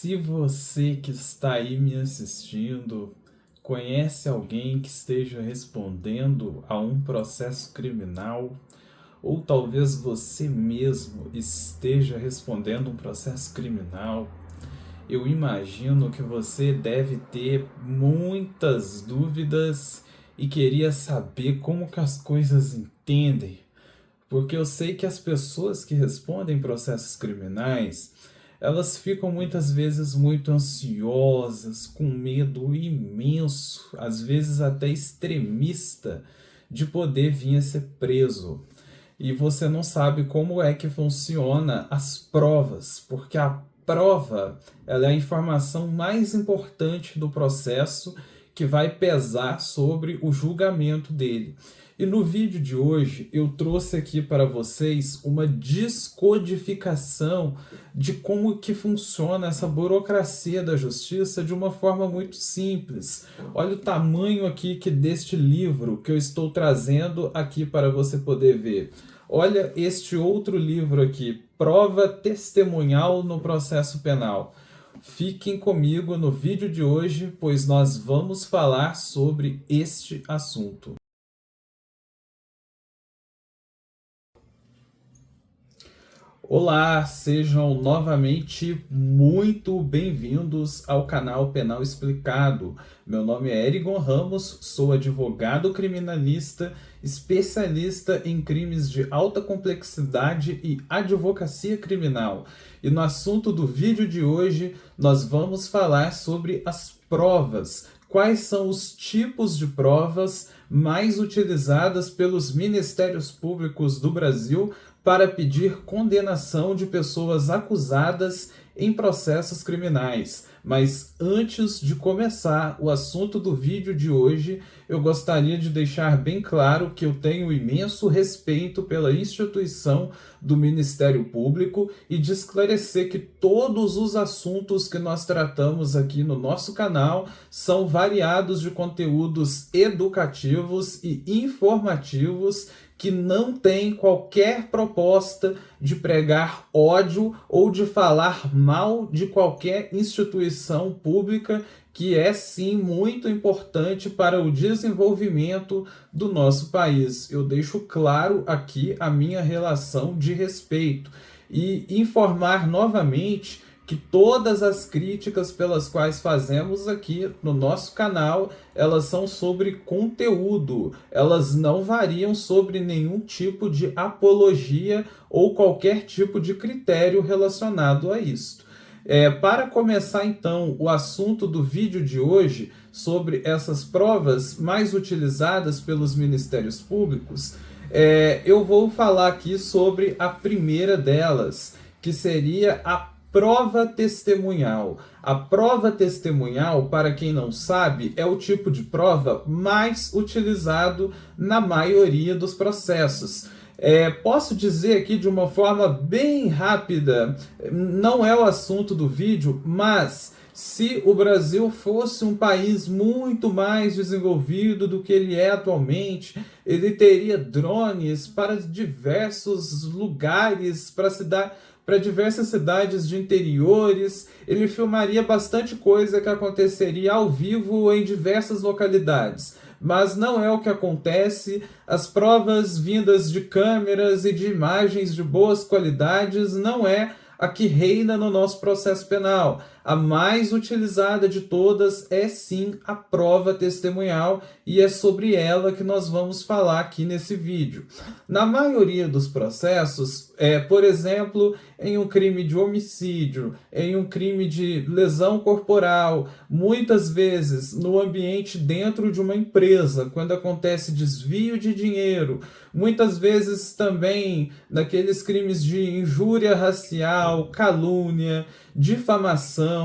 Se você que está aí me assistindo conhece alguém que esteja respondendo a um processo criminal, ou talvez você mesmo esteja respondendo um processo criminal, eu imagino que você deve ter muitas dúvidas e queria saber como que as coisas entendem, porque eu sei que as pessoas que respondem processos criminais, elas ficam muitas vezes muito ansiosas, com medo imenso, às vezes até extremista, de poder vir a ser preso. E você não sabe como é que funciona as provas, porque a prova, ela é a informação mais importante do processo que vai pesar sobre o julgamento dele. E no vídeo de hoje eu trouxe aqui para vocês uma descodificação de como que funciona essa burocracia da justiça de uma forma muito simples. Olha o tamanho aqui deste livro que eu estou trazendo aqui para você poder ver. Olha este outro livro aqui, Prova Testemunhal no Processo Penal. Fiquem comigo no vídeo de hoje, pois nós vamos falar sobre este assunto. Olá, sejam novamente muito bem-vindos ao canal Penal Explicado. Meu nome é Erigon Ramos, sou advogado criminalista, especialista em crimes de alta complexidade e advocacia criminal. E no assunto do vídeo de hoje, nós vamos falar sobre as provas. Quais são os tipos de provas mais utilizadas pelos ministérios públicos do Brasil para pedir condenação de pessoas acusadas em processos criminais. Mas antes de começar o assunto do vídeo de hoje, eu gostaria de deixar bem claro que eu tenho imenso respeito pela instituição do Ministério Público e de esclarecer que todos os assuntos que nós tratamos aqui no nosso canal são variados de conteúdos educativos e informativos que não tem qualquer proposta de pregar ódio ou de falar mal de qualquer instituição pública, que é sim muito importante para o desenvolvimento do nosso país. Eu deixo claro aqui a minha relação de respeito e informar novamente que todas as críticas pelas quais fazemos aqui no nosso canal, elas são sobre conteúdo, elas não variam sobre nenhum tipo de apologia ou qualquer tipo de critério relacionado a isto. Para começar então o assunto do vídeo de hoje sobre essas provas mais utilizadas pelos ministérios públicos, eu vou falar aqui sobre a primeira delas, que seria a prova testemunhal. A prova testemunhal, para quem não sabe, é o tipo de prova mais utilizado na maioria dos processos. Posso dizer aqui de uma forma bem rápida, não é o assunto do vídeo, mas se o Brasil fosse um país muito mais desenvolvido do que ele é atualmente, ele teria drones para diversos lugares, para diversas cidades de interiores, ele filmaria bastante coisa que aconteceria ao vivo em diversas localidades. Mas não é o que acontece. As provas vindas de câmeras e de imagens de boas qualidades não é a que reina no nosso processo penal. A mais utilizada de todas é sim a prova testemunhal, e é sobre ela que nós vamos falar aqui nesse vídeo. Na maioria dos processos, por exemplo, em um crime de homicídio, em um crime de lesão corporal, muitas vezes no ambiente dentro de uma empresa, quando acontece desvio de dinheiro, muitas vezes também naqueles crimes de injúria racial, calúnia, difamação,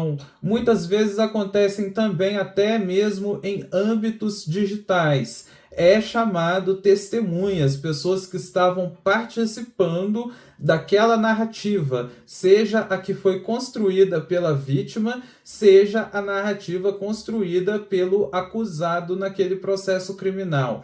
muitas vezes acontecem também até mesmo em âmbitos digitais. É chamado testemunhas, pessoas que estavam participando daquela narrativa, seja a que foi construída pela vítima, seja a narrativa construída pelo acusado naquele processo criminal.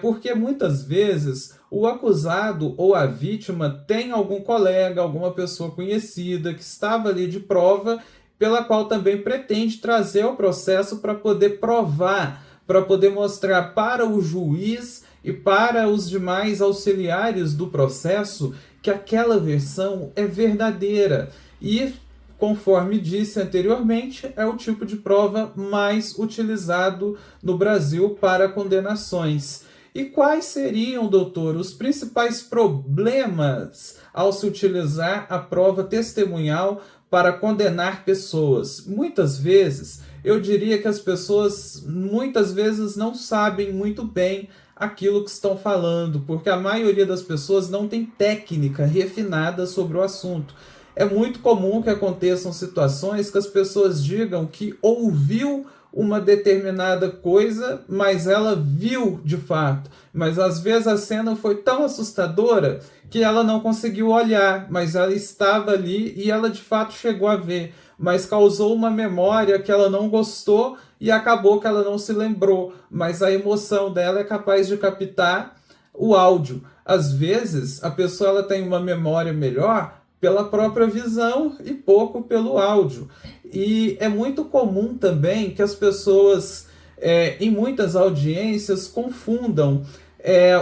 Porque muitas vezes o acusado ou a vítima tem algum colega, alguma pessoa conhecida que estava ali de prova pela qual também pretende trazer ao processo para poder provar, para poder mostrar para o juiz e para os demais auxiliares do processo que aquela versão é verdadeira. E, conforme disse anteriormente, é o tipo de prova mais utilizado no Brasil para condenações. E quais seriam, doutor, os principais problemas ao se utilizar a prova testemunhal para condenar pessoas? Muitas vezes, eu diria que as pessoas muitas vezes não sabem muito bem aquilo que estão falando, porque a maioria das pessoas não tem técnica refinada sobre o assunto. É muito comum que aconteçam situações que as pessoas digam que ouviu uma determinada coisa, mas ela viu de fato. Mas às vezes a cena foi tão assustadora que ela não conseguiu olhar, mas ela estava ali e ela de fato chegou a ver, mas causou uma memória que ela não gostou e acabou que ela não se lembrou, mas a emoção dela é capaz de captar o áudio. Às vezes a pessoa ela tem uma memória melhor pela própria visão e pouco pelo áudio. E é muito comum também que as pessoas, em muitas audiências, confundam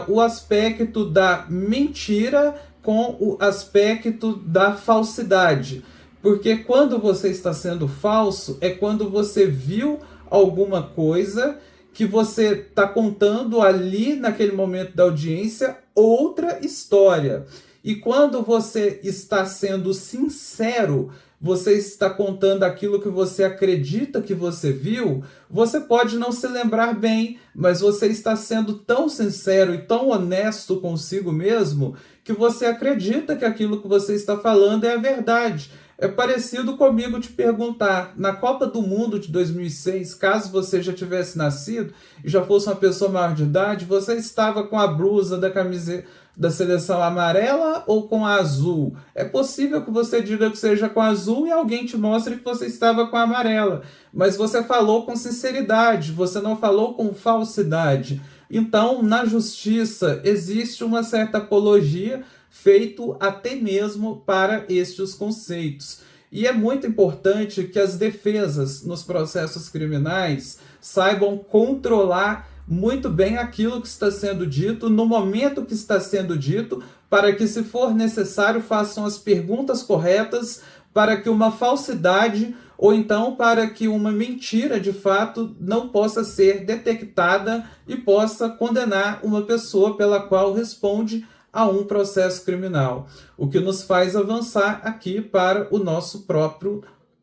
o aspecto da mentira com o aspecto da falsidade. Porque quando você está sendo falso, é quando você viu alguma coisa que você está contando ali naquele momento da audiência outra história. E quando você está sendo sincero, você está contando aquilo que você acredita que você viu, você pode não se lembrar bem, mas você está sendo tão sincero e tão honesto consigo mesmo que você acredita que aquilo que você está falando é a verdade. É parecido comigo te perguntar, na Copa do Mundo de 2006, caso você já tivesse nascido e já fosse uma pessoa maior de idade, você estava com a blusa da camiseta da seleção amarela ou com a azul? É possível que você diga que seja com a azul e alguém te mostre que você estava com a amarela, mas você falou com sinceridade, você não falou com falsidade. Então, na justiça, existe uma certa apologia feito até mesmo para estes conceitos. E é muito importante que as defesas nos processos criminais saibam controlar muito bem aquilo que está sendo dito, no momento que está sendo dito, para que, se for necessário, façam as perguntas corretas para que uma falsidade ou então para que uma mentira de fato não possa ser detectada e possa condenar uma pessoa pela qual responde a um processo criminal. O que nos faz avançar aqui para o nosso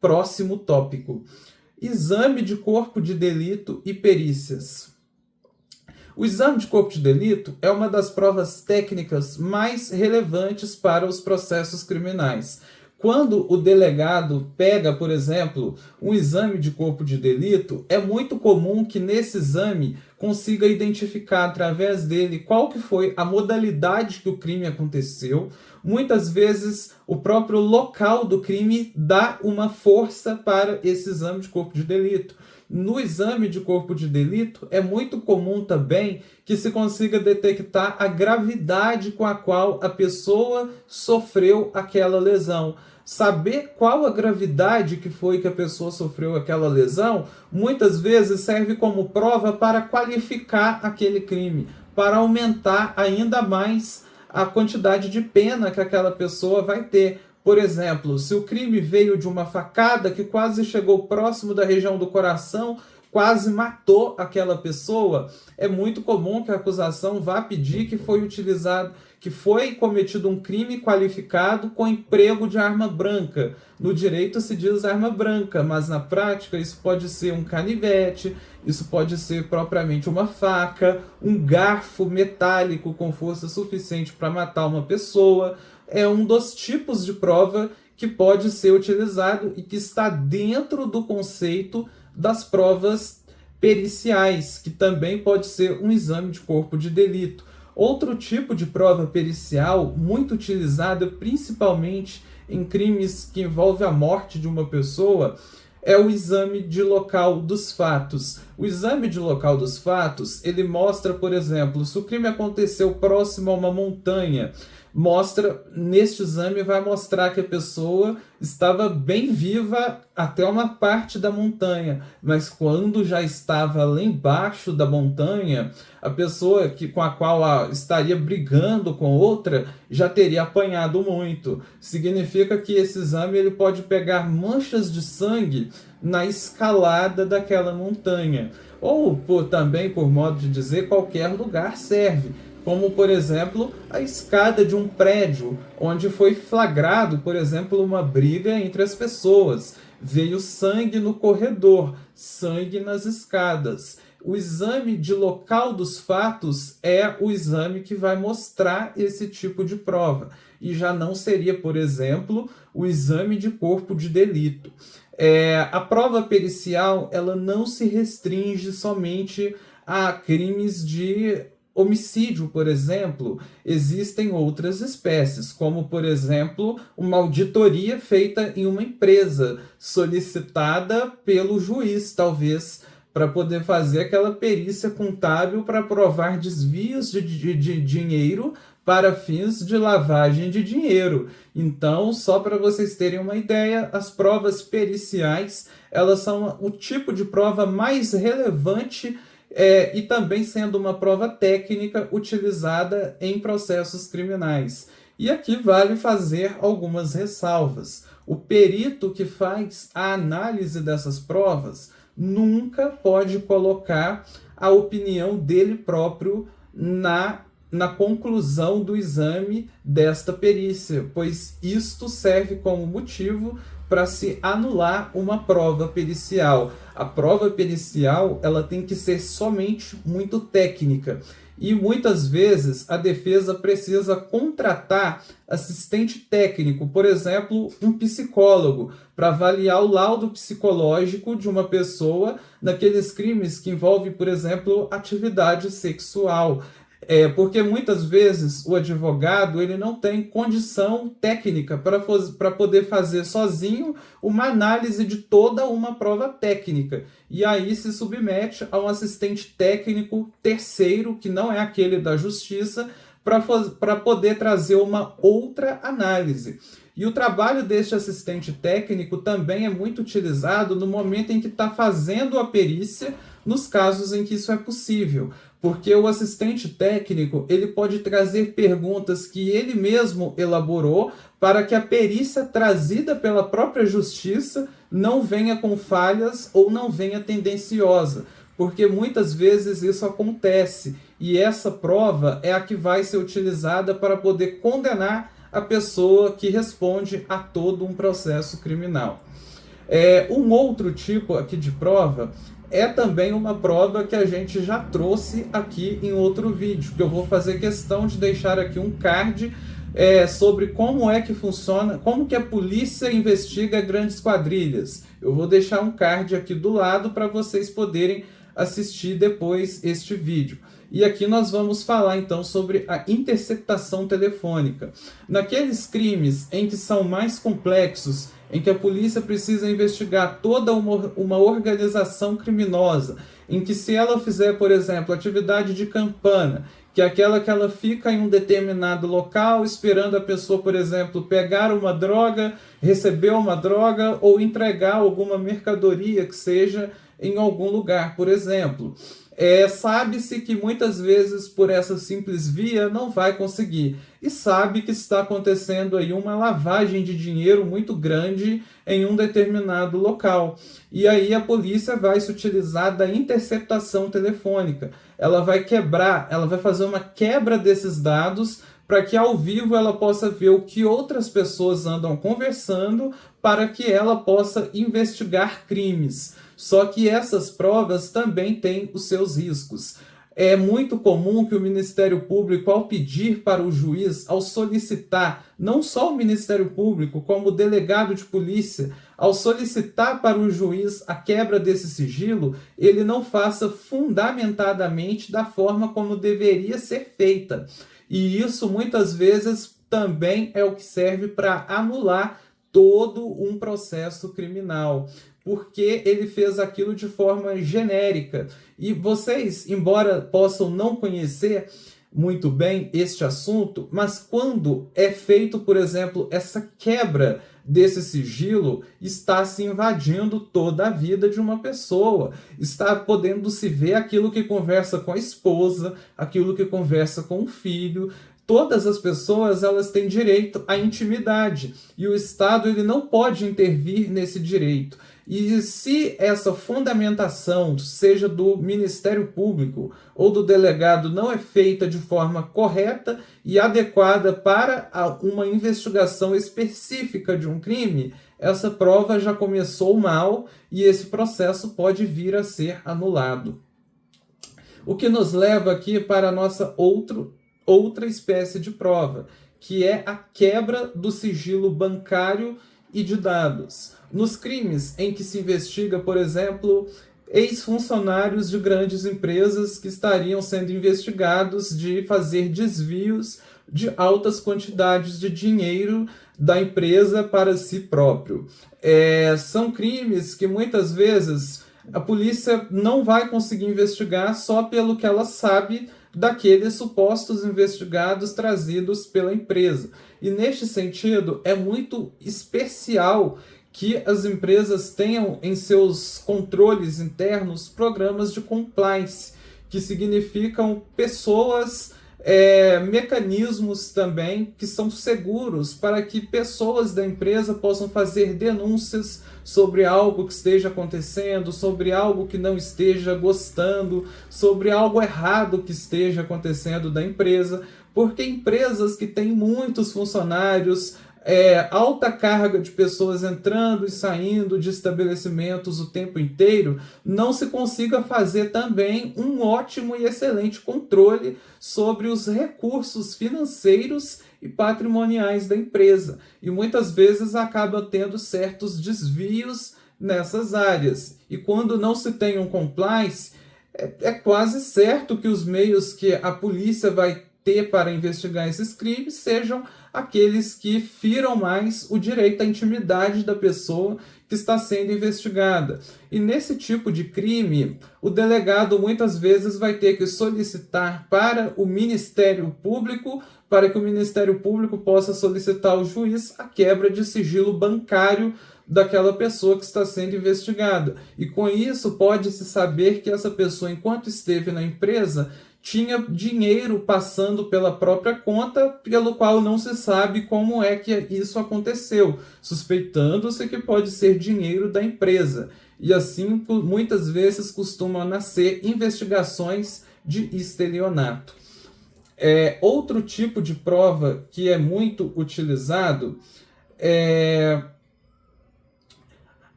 próximo tópico: exame de corpo de delito e perícias. O exame de corpo de delito é uma das provas técnicas mais relevantes para os processos criminais. Quando o delegado pega, por exemplo, um exame de corpo de delito, é muito comum que nesse exame consiga identificar através dele qual que foi a modalidade que o crime aconteceu. Muitas vezes o próprio local do crime dá uma força para esse exame de corpo de delito. No exame de corpo de delito, é muito comum também que se consiga detectar a gravidade com a qual a pessoa sofreu aquela lesão. Saber qual a gravidade que foi que a pessoa sofreu aquela lesão, muitas vezes serve como prova para qualificar aquele crime, para aumentar ainda mais a quantidade de pena que aquela pessoa vai ter. Por exemplo, se o crime veio de uma facada que quase chegou próximo da região do coração, quase matou aquela pessoa, é muito comum que a acusação vá pedir que foi cometido um crime qualificado com emprego de arma branca. No direito se diz arma branca, mas na prática isso pode ser um canivete, isso pode ser propriamente uma faca, um garfo metálico com força suficiente para matar uma pessoa. É um dos tipos de prova que pode ser utilizado e que está dentro do conceito das provas periciais, que também pode ser um exame de corpo de delito. Outro tipo de prova pericial muito utilizada principalmente em crimes que envolvem a morte de uma pessoa é o exame de local dos fatos. O exame de local dos fatos, ele mostra, por exemplo, se o crime aconteceu próximo a uma montanha, neste exame vai mostrar que a pessoa estava bem viva até uma parte da montanha, mas quando já estava lá embaixo da montanha, a pessoa com a qual estaria brigando com outra já teria apanhado muito. Significa que esse exame ele pode pegar manchas de sangue na escalada daquela montanha. Ou também, por modo de dizer, qualquer lugar serve. Como, por exemplo, a escada de um prédio, onde foi flagrado, por exemplo, uma briga entre as pessoas. Veio sangue no corredor, sangue nas escadas. O exame de local dos fatos é o exame que vai mostrar esse tipo de prova. E já não seria, por exemplo, o exame de corpo de delito. A prova pericial ela não se restringe somente a crimes de homicídio, por exemplo. Existem outras espécies, como, por exemplo, uma auditoria feita em uma empresa, solicitada pelo juiz, talvez, para poder fazer aquela perícia contábil para provar desvios de dinheiro para fins de lavagem de dinheiro. Então, só para vocês terem uma ideia, as provas periciais elas são o tipo de prova mais relevante e também sendo uma prova técnica utilizada em processos criminais. E aqui vale fazer algumas ressalvas. O perito que faz a análise dessas provas nunca pode colocar a opinião dele próprio na conclusão do exame desta perícia, pois isto serve como motivo para se anular uma prova pericial. A prova pericial ela tem que ser somente muito técnica. E muitas vezes a defesa precisa contratar assistente técnico, por exemplo, um psicólogo, para avaliar o laudo psicológico de uma pessoa naqueles crimes que envolvem, por exemplo, atividade sexual. Porque muitas vezes o advogado ele não tem condição técnica para poder fazer sozinho uma análise de toda uma prova técnica. E aí se submete a um assistente técnico terceiro, que não é aquele da justiça, para poder trazer uma outra análise. E o trabalho deste assistente técnico também é muito utilizado no momento em que está fazendo a perícia, nos casos em que isso é possível. Porque o assistente técnico ele pode trazer perguntas que ele mesmo elaborou para que a perícia trazida pela própria justiça não venha com falhas ou não venha tendenciosa. Porque muitas vezes isso acontece e essa prova é a que vai ser utilizada para poder condenar a pessoa que responde a todo um processo criminal. Um outro tipo aqui de prova é também uma prova que a gente já trouxe aqui em outro vídeo, que eu vou fazer questão de deixar aqui um card sobre como é que funciona, como que a polícia investiga grandes quadrilhas. Eu vou deixar um card aqui do lado para vocês poderem assistir depois este vídeo. E aqui nós vamos falar então sobre a interceptação telefônica. Naqueles crimes em que são mais complexos, em que a polícia precisa investigar toda uma organização criminosa, em que se ela fizer, por exemplo, atividade de campana, que é aquela que ela fica em um determinado local esperando a pessoa, por exemplo, pegar uma droga, receber uma droga ou entregar alguma mercadoria que seja em algum lugar, por exemplo. Sabe-se que muitas vezes por essa simples via não vai conseguir. E sabe que está acontecendo aí uma lavagem de dinheiro muito grande em um determinado local. E aí a polícia vai se utilizar da interceptação telefônica. Ela vai fazer uma quebra desses dados para que ao vivo ela possa ver o que outras pessoas andam conversando para que ela possa investigar crimes. Só que essas provas também têm os seus riscos. É muito comum que o Ministério Público, ao pedir para o juiz, ao solicitar, não só o Ministério Público, como o delegado de polícia, ao solicitar para o juiz a quebra desse sigilo, ele não faça fundamentadamente da forma como deveria ser feita. E isso, muitas vezes, também é o que serve para anular todo um processo criminal, porque ele fez aquilo de forma genérica. E vocês, embora possam não conhecer, muito bem este assunto, mas quando é feito, por exemplo, essa quebra desse sigilo, está se invadindo toda a vida de uma pessoa, está podendo se ver aquilo que conversa com a esposa, aquilo que conversa com o filho. Todas as pessoas, elas têm direito à intimidade e o Estado, ele não pode intervir nesse direito. E se essa fundamentação, seja do Ministério Público ou do delegado, não é feita de forma correta e adequada para uma investigação específica de um crime, essa prova já começou mal e esse processo pode vir a ser anulado. O que nos leva aqui para a nossa outra espécie de prova, que é a quebra do sigilo bancário e de dados. Nos crimes em que se investiga, por exemplo, ex-funcionários de grandes empresas que estariam sendo investigados de fazer desvios de altas quantidades de dinheiro da empresa para si próprio. São crimes que muitas vezes a polícia não vai conseguir investigar só pelo que ela sabe daqueles supostos investigados trazidos pela empresa. E neste sentido, é muito especial que as empresas tenham em seus controles internos programas de compliance, que significam pessoas, mecanismos também que são seguros para que pessoas da empresa possam fazer denúncias sobre algo que esteja acontecendo, sobre algo que não esteja gostando, sobre algo errado que esteja acontecendo da empresa, porque empresas que têm muitos funcionários, alta carga de pessoas entrando e saindo de estabelecimentos o tempo inteiro, não se consiga fazer também um ótimo e excelente controle sobre os recursos financeiros e patrimoniais da empresa. E muitas vezes acaba tendo certos desvios nessas áreas. E quando não se tem um compliance, é quase certo que os meios que a polícia vai ter para investigar esses crimes sejam aqueles que firam mais o direito à intimidade da pessoa que está sendo investigada. E nesse tipo de crime, o delegado muitas vezes vai ter que solicitar para o Ministério Público, para que o Ministério Público possa solicitar ao juiz a quebra de sigilo bancário daquela pessoa que está sendo investigada. E com isso pode-se saber que essa pessoa, enquanto esteve na empresa, tinha dinheiro passando pela própria conta, pelo qual não se sabe como é que isso aconteceu, suspeitando-se que pode ser dinheiro da empresa. E assim, muitas vezes, costumam nascer investigações de estelionato. Outro tipo de prova que é muito utilizado,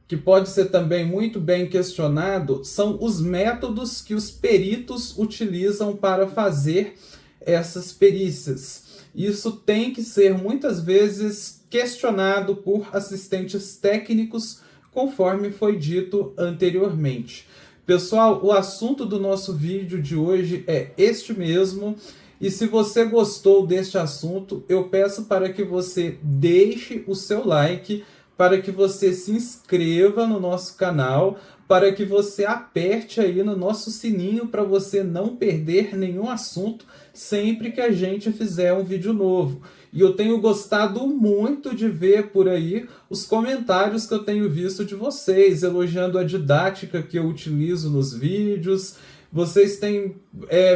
que pode ser também muito bem questionado, são os métodos que os peritos utilizam para fazer essas perícias. Isso tem que ser muitas vezes questionado por assistentes técnicos, conforme foi dito anteriormente. Pessoal, o assunto do nosso vídeo de hoje é este mesmo. E se você gostou deste assunto, eu peço para que você deixe o seu like, para que você se inscreva no nosso canal, para que você aperte aí no nosso sininho para você não perder nenhum assunto sempre que a gente fizer um vídeo novo. E eu tenho gostado muito de ver por aí os comentários que eu tenho visto de vocês, elogiando a didática que eu utilizo nos vídeos. Vocês têm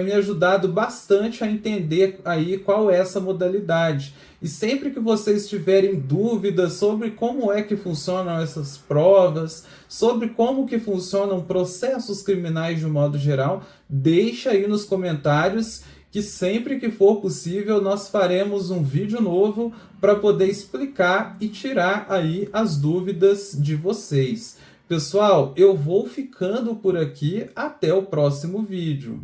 me ajudado bastante a entender aí qual é essa modalidade. E sempre que vocês tiverem dúvidas sobre como é que funcionam essas provas, sobre como que funcionam processos criminais de um modo geral, deixa aí nos comentários que sempre que for possível nós faremos um vídeo novo para poder explicar e tirar aí as dúvidas de vocês. Pessoal, eu vou ficando por aqui, até o próximo vídeo.